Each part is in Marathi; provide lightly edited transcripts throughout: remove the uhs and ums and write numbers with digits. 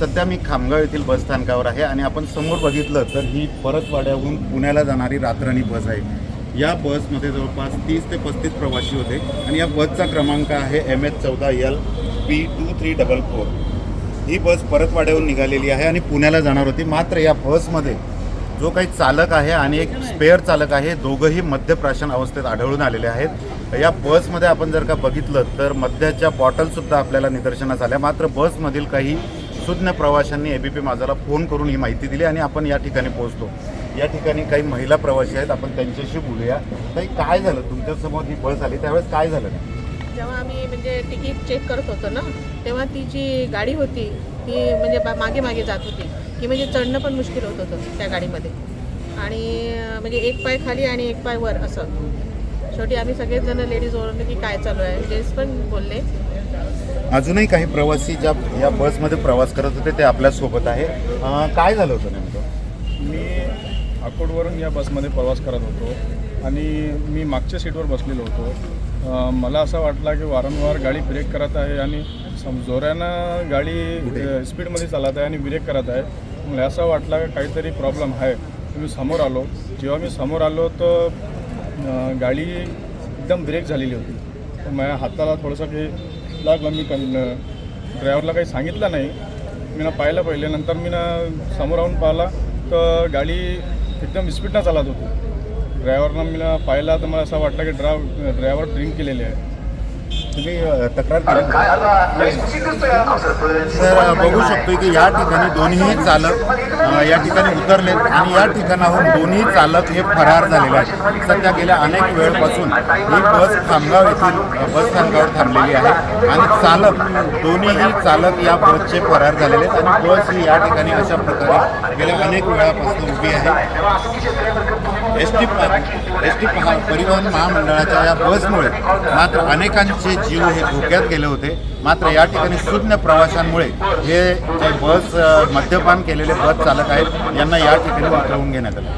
सध्या मी खामगाव येथील बसस्थानकावर आहे आणि आपण समोर बघितलं तर ही परतवाड्याहून पुण्याला जाणारी रात्रणी बस आहे। या बसमध्ये जवळपास 30 ते 35 प्रवासी होते आणि या बसचा क्रमांक आहे MH14LP2344। ही बस परतवाड्याहून निघालेली आहे आणि पुण्याला जाणार होती। मात्र या बसमध्ये जो काही चालक आहे आणि एक स्पेअर चालक आहे, दोघंही मद्यप्राशन अवस्थेत आढळून आलेले आहेत। या बसमध्ये आपण जर का बघितलं तर मद्याच्या बॉटलसुद्धा आपल्याला निदर्शनास आल्या। मात्र बसमधील काही सुज्ञ प्रवाशांनी ABP माझाला फोन करून ही माहिती दिली आणि आपण या ठिकाणी पोहोचतो। या ठिकाणी काही महिला प्रवासी आहेत, आपण त्यांच्याशी बोलूया। ताई, काय झालं तुमच्यासमोर ही बस आली त्यावेळेस काय झालं? जेव्हा आम्ही म्हणजे तिकीट चेक करत होतो ना, तेव्हा ती जी गाडी होती ती म्हणजे मागे मागे जात होती की म्हणजे चढणं पण मुश्किल होत होतं त्या गाडीमध्ये। आणि म्हणजे एक पाय खाली आणि एक पाय वर असं। शेवटी आम्ही सगळेच जण लेडीज ओरडलो की काय चालू आहे। जेंट्स पण बोलले। अजूनही काही प्रवासी ज्या या बसमध्ये प्रवास करत होते ते आपल्यासोबत आहे। काय झालं होतं नेमकं? मी अकोटवरून या बसमध्ये प्रवास करत होतो आणि मी मागच्या सीटवर बसलेलो होतो। मला असं वाटलं की वारंवार गाडी ब्रेक करत आहे आणि जोरानं गाडी स्पीडमध्ये चालत आहे आणि ब्रेक करत आहे। मला असं वाटलं की काहीतरी प्रॉब्लेम आहे। मी समोर आलो। जेव्हा मी समोर आलो तर गाडी एकदम ब्रेक झालेली होती। तर माझ्या हाताला थोडंसं काही लागलं। मी ड्रायव्हरला काही सांगितलं नाही। मी पाहिलं पहिले, नंतर मी समोर राहून पाहिला तर गाडी एकदम स्पीडनं चालत होती। ड्रायव्हरनं मी पाहिला तर मला असं वाटलं की ड्रायव्हर ड्रिंक केलेले आहे। तुम्ही तक्रार केली? तर बघू शकतो की या ठिकाणी दोन्ही चालक या ठिकाणी उतरलेत आणि या ठिकाणाहून दोन्ही चालक हे फरार झालेले आहेत। सध्या गेल्या अनेक वेळपासून ही बस खामगाव येथील बसस्थानकावर थांबलेली आहे आणि दोन्हीही चालक या बसचे फरार झालेले आहेत आणि बस ही या ठिकाणी अशा प्रकारे गेल्या अनेक वेळापासून उभी आहे। एस टी परिवहन महामंडळाच्या या बसमुळे मात्र अनेकांचे जीव हे धोक्यात गेले होते। मात्र या ठिकाणी सुज्ञ प्रवाशांमुळे हे जे बस मद्यपान केलेले बस चालक आहेत यांना या ठिकाणी उतरवून घेण्यात आलं।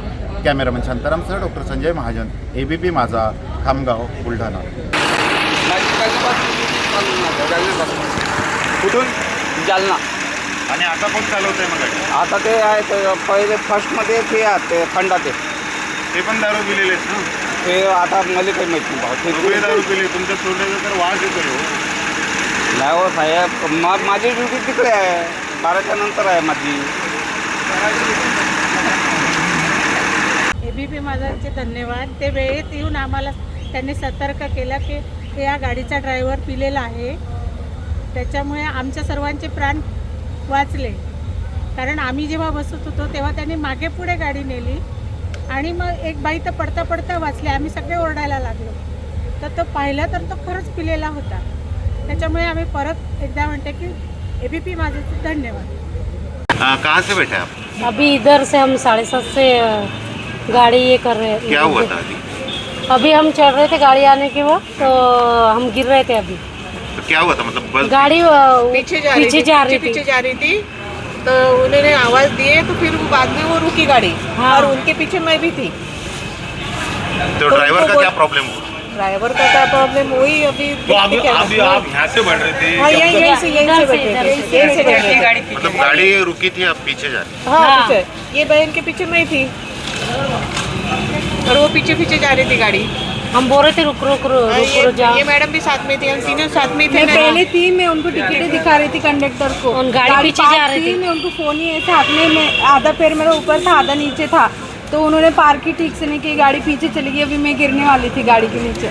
कॅमेरामन शांतारामसह डॉक्टर संजय महाजन, ABP माझा, खामगाव, बुलढाणा। कुठून? जालना। आणि आता कोण चालवतंय मग? आता ते आहे पहिले फर्स्टमध्ये ते आहे खंडाते, ते पण दारू पिलेले आहेत ना? ते आता मला काही माहिती नाही भाऊ। ते दारू पिले तुमच्या सोडण्याचा तर वाद येतोय हो। नाही हो साहेब, माझी ड्युटी तिकडे आहे, 12च्या नंतर आहे माझी। ABP माझाचे धन्यवाद। ते वेळेत येऊन आम्हाला त्यांनी सतर्क केलं की या गाडीचा ड्रायव्हर पिलेला आहे, त्याच्यामुळे आमच्या सर्वांचे प्राण वाचले। कारण आम्ही जेव्हा बसत होतो तेव्हा त्यांनी मागे पुढे गाडी नेली आणि मग एक बाई तर पडता पडता वाचली। आम्ही सगळे ओरडायला लागलो तर तो पाहिला तर तो खरंच पिलेला होता। त्याच्यामुळे आम्ही परत एकदा म्हणते की ABP माझाचे धन्यवाद। कहाँ से बैठे आप? अभी इधर से हम 7:30 से गाड़ी ये कर रहे हैं। क्या हुआ था अभी हम चढ़ रहे थे गाड़ी आने के वक्त, तो हम गिर रहे थे। अभी तो क्या हुआ था? मतलब बस गाड़ी पीछे जा रही थी तो उन्होंने आवाज़ दिए तो फिर वो बाद में वो रुकी गाड़ी। हाँ। और उनके पीछे मैं भी थी। तो ड्राइवर का क्या प्रॉब्लम हुआ? ड्राइवर का क्या प्रॉब्लम हुई अभी तो अभी आप यहाँ से बढ़ रहे थे? हाँ, यहीं से बैठे थे। मतलब गाड़ी रुकी थी, आप पीछे जा रहे? हाँ, पीछे ये बहन के पीछे मैं थी और वो पीछे पीछे जा रही थी गाड़ी। हम बोल रहे थे रुक रुक जाओ। ये मैडम भी साथ में थी, हम तीनों साथ में थे। मैं पहले थी, मैं उनको टिकटें दिखा रही थी कंडक्टर को। और गाड़ी पीछे जा रही थी। मैं उनको फोन ही ऐसे हाथ में, मैं आधा पैर मेरा ऊपर था आधा नीचे था, तो उन्होंने पार्क ही ठीक से नहीं की, गाड़ी पीछे चली गई। अभी मैं गिरने वाली थी गाड़ी के नीचे।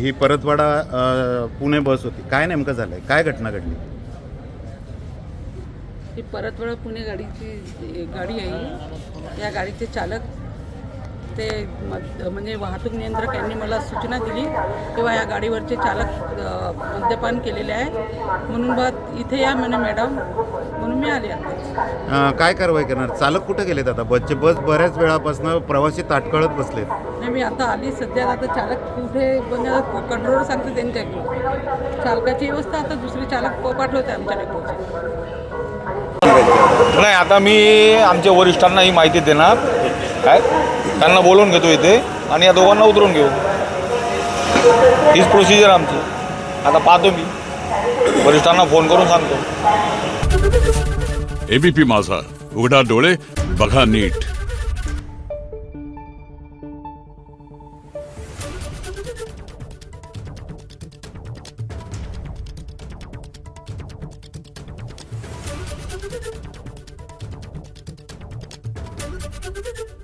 ही परतवाडा पुणे बस होती, काय नेमकं झालंय? काय घटना घडली? ही परतवाडा पुणे गाडी आहे। या गाडीचे चालक ते म्हणजे वाहतूक नियंत्रक यांनी मला सूचना दिली तेव्हा या गाडीवरचे चालक मद्यपान केलेले आहे, म्हणून बा इथे या म्हणे मॅडम, म्हणून मी आले आता। काय कारवाई करणार? चालक कुठे गेलेत आता? बस बऱ्याच वेळापासून प्रवासी ताटकळत बसलेत। नाही, मी आता आली सध्या। आता चालक कुठे म्हणजे कंट्रोलर सांगते त्यांच्याकडे, चालकाची व्यवस्था आता दुसरे चालक पाठवते आमच्याकडे पोहोचले। नाही, आता मी आमच्या वरिष्ठांना ही माहिती देणार, काय त्यांना बोलवून घेतो इथे आणि या दोघांना उतरून घेऊ। हीच प्रोसिजर आमची। आता पाहतो मी वरिष्ठांना फोन करून सांगतो. एबीपी माझा, उघडा डोळे बघा नीट. Thank you.